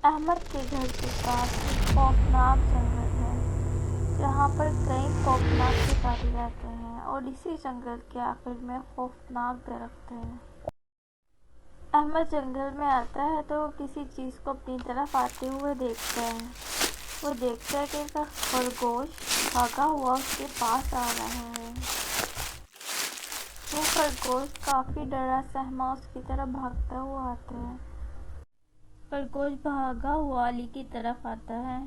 अहमद के घर के पास एक खौफनाक जंगल है जहाँ पर कई खौफनाक शिकारी रहते हैं और इसी जंगल के आखिर में खौफनाक दरख्त है। अहमद जंगल में आता है तो वो किसी चीज़ को अपनी तरफ आते हुए देखता है। वो देखता है कि एक खरगोश भागा हुआ उसके पास आ रहा है। वो खरगोश काफ़ी डरा सहमा उसकी तरफ भागता हुआ आता है। खरगोश भागा हुआ अली की तरफ आता है।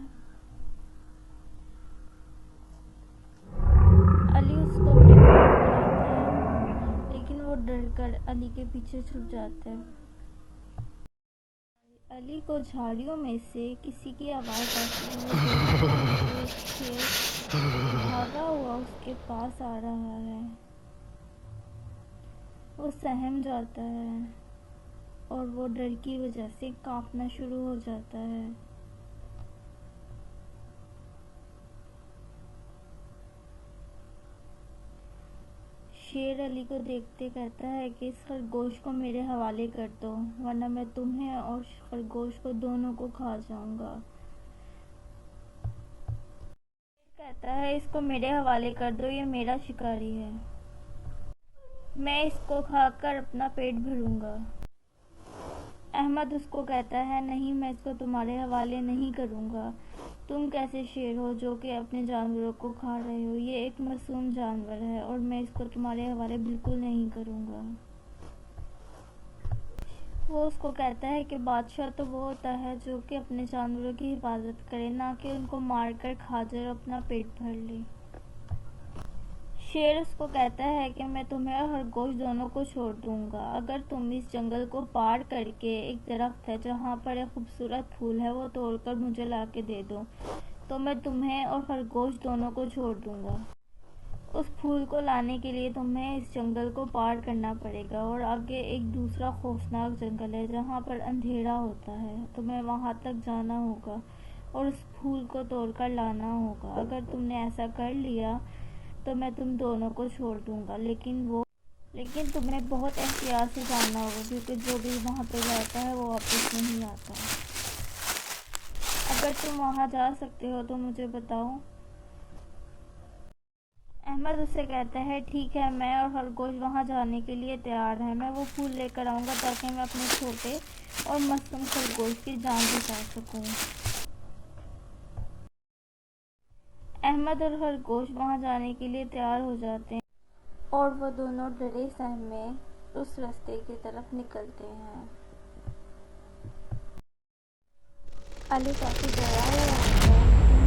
अली उसको अपने पास बुलाता है, लेकिन वो डर कर अली के पीछे छुप जाता है। अली को झाड़ियों में से किसी की आवाज़ आती है। वो एक शेर भागा हुआ उसके पास आ रहा है। वो सहम जाता है और वो डर की वजह से कांपना शुरू हो जाता है। शेर अली को देखते कहता है कि इस खरगोश को मेरे हवाले कर दो, वरना मैं तुम्हें और खरगोश को दोनों को खा जाऊंगा। कहता है इसको मेरे हवाले कर दो, ये मेरा शिकारी है, मैं इसको खाकर अपना पेट भरूंगा। अहमद उसको कहता है नहीं, मैं इसको तुम्हारे हवाले नहीं करूंगा। तुम कैसे शेर हो जो कि अपने जानवरों को खा रहे हो? ये एक मासूम जानवर है और मैं इसको तुम्हारे हवाले बिल्कुल नहीं करूंगा। वो उसको कहता है कि बादशाह तो वो होता है जो कि अपने जानवरों की हिफाजत करे, ना कि उनको मार कर खा जाए और अपना पेट भर ले। शेर उसको कहता है कि मैं तुम्हें और खरगोश दोनों को छोड़ दूंगा अगर तुम इस जंगल को पार करके एक दरख्त है जहाँ पर एक खूबसूरत फूल है वो तोड़कर मुझे ला के दे दो, तो मैं तुम्हें और खरगोश दोनों को छोड़ दूंगा। उस फूल को लाने के लिए तुम्हें इस जंगल को पार करना पड़ेगा और आगे एक दूसरा खौफनाक जंगल है जहाँ पर अंधेरा होता है। तुम्हें वहाँ तक जाना होगा और उस फूल को तोड़कर लाना होगा। अगर तुमने ऐसा कर लिया तो मैं तुम दोनों को छोड़ दूंगा, लेकिन तुम्हें बहुत एहतियात से जाना होगा क्योंकि जो भी वहाँ पे जाता है वो वापस नहीं आता। अगर तुम वहाँ जा सकते हो तो मुझे बताओ। अहमद उससे कहता है ठीक है, मैं और खरगोश वहाँ जाने के लिए तैयार है। मैं वो फूल लेकर आऊँगा ताकि मैं अपने छोटे और मासूम खरगोश की जान बचा सकूँ। अहमद और खरगोश वहाँ जाने के लिए तैयार हो जाते हैं और वो दोनों डरे सहमे उस रास्ते की तरफ निकलते हैं। अली काफ़ी डरा हुआ होता है, लेकिन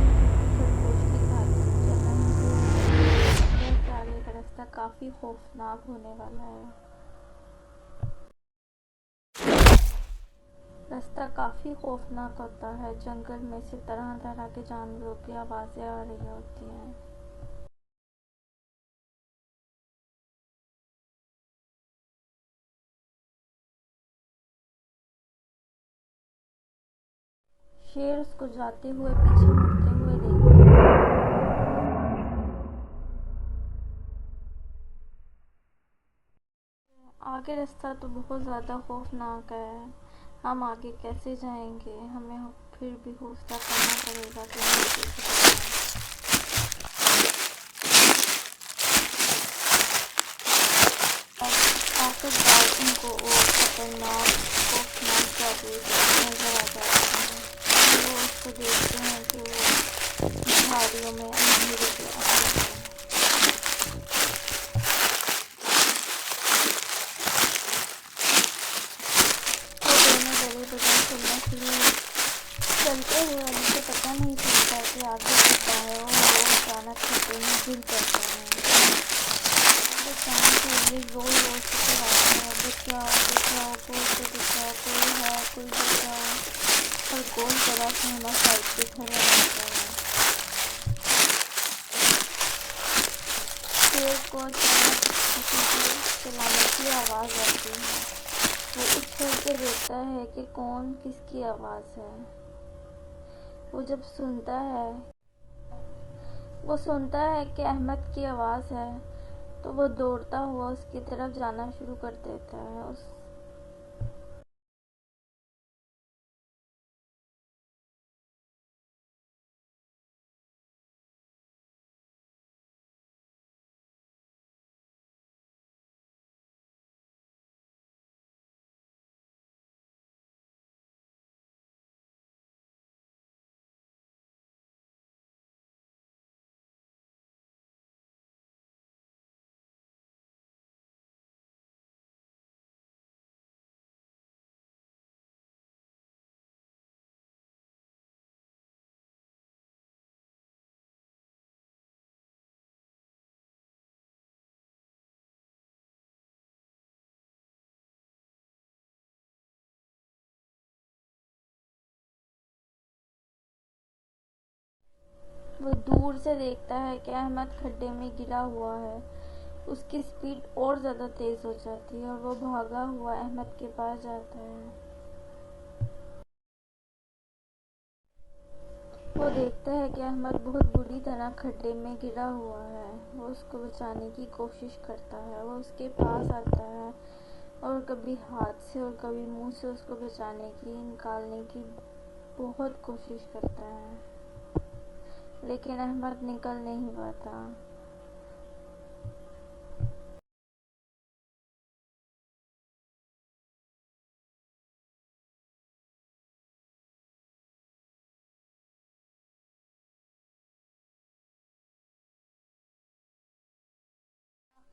खरगोश की खातिर चलना मंजूर है कि आगे का रास्ता काफ़ी खौफनाक होने वाला है। रास्ता काफ़ी खौफनाक होता है। जंगल में से तरह तरह के जानवरों की आवाज़ें आ रही होती हैं। शेर उसको जाते हुए पीछे मुड़ते हुए देखता है। आगे रास्ता तो बहुत ज़्यादा खौफनाक है। हम आगे कैसे जाएंगे? हमें फिर भी हौसला करना पड़ेगा कि हम आगे बढ़ें। आखिरकार उनको और खतरनाक खौफनाक जादुई नजर आ जाते हैं। वो उसको देखते हैं कि वो झाड़ियों में अंधेरे के अंदर है। वो दोनों डरे बगैर चलना शुरू चलते हुए उनको पता नहीं चलता कि आगे क्या है और वो अचानक खतरे में गिर पड़ता है। बचाने के लिए जोर जोर से चिल्लाते हैं, बचाओ बचाओ, कोई तो बचाओ, कोई है कोई बचाओ। खरगोश जरा सहमा साइड पे खड़ा रहता है। शेर को अचानक किसी की चिल्लाने की आवाज़ आती है। वो उछल कर देखता है कि कौन किसकी आवाज़ है। वो जब सुनता है कि अहमद की आवाज़ है तो वो दौड़ता हुआ उसकी तरफ जाना शुरू कर देता है। वो दूर से देखता है कि अहमद खड्डे में गिरा हुआ है। उसकी स्पीड और ज़्यादा तेज़ हो जाती है और वो भागा हुआ अहमद के पास जाता है। वो देखता है कि अहमद बहुत बुरी तरह खड्डे में गिरा हुआ है। वो उसको बचाने की कोशिश करता है। वो उसके पास आता है और कभी हाथ से और कभी मुंह से उसको बचाने की, निकालने की बहुत कोशिश करता है, लेकिन अहमद निकल नहीं पाता।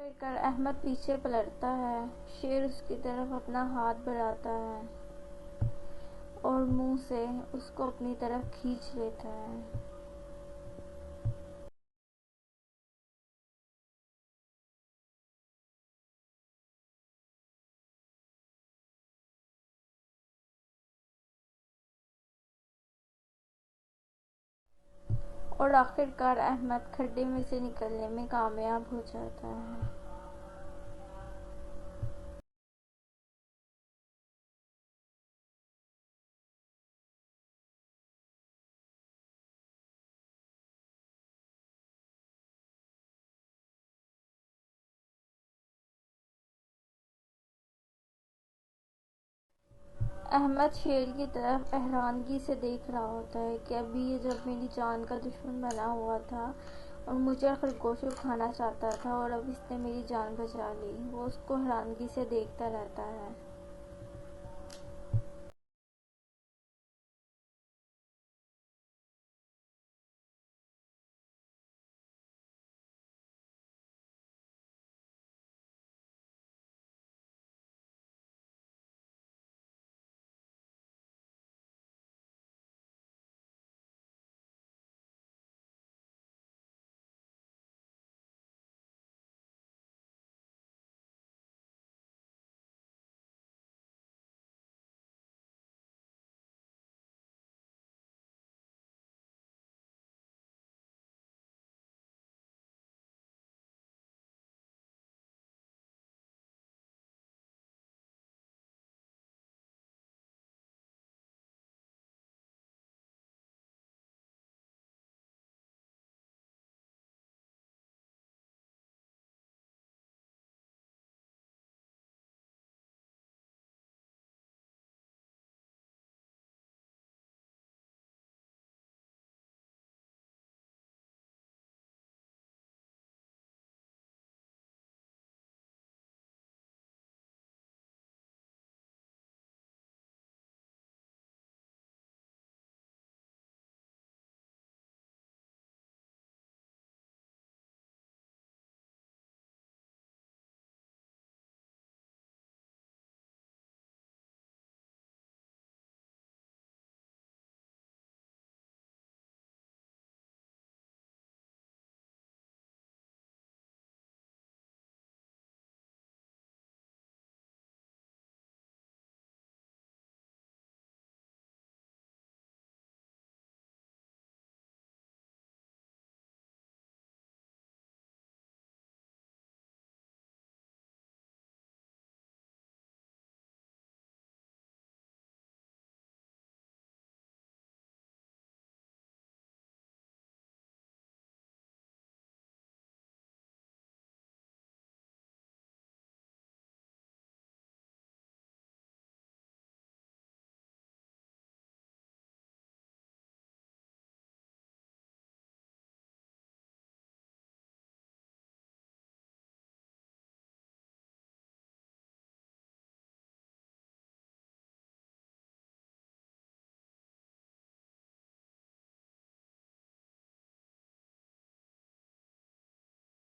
आखिरकार अहमद पीछे पलटता है। शेर उसकी तरफ अपना हाथ बढ़ाता है और मुंह से उसको अपनी तरफ खींच लेता है। और आखिरकार अहमद खड्डे में से निकलने में कामयाब हो जाता है। अहमद शेर की तरफ हैरानगी से देख रहा होता है कि अभी ये जब मेरी जान का दुश्मन बना हुआ था और मुझे खरगोश को खाना चाहता था और अब इसने मेरी जान बचा ली। वो उसको हैरानगी से देखता रहता है।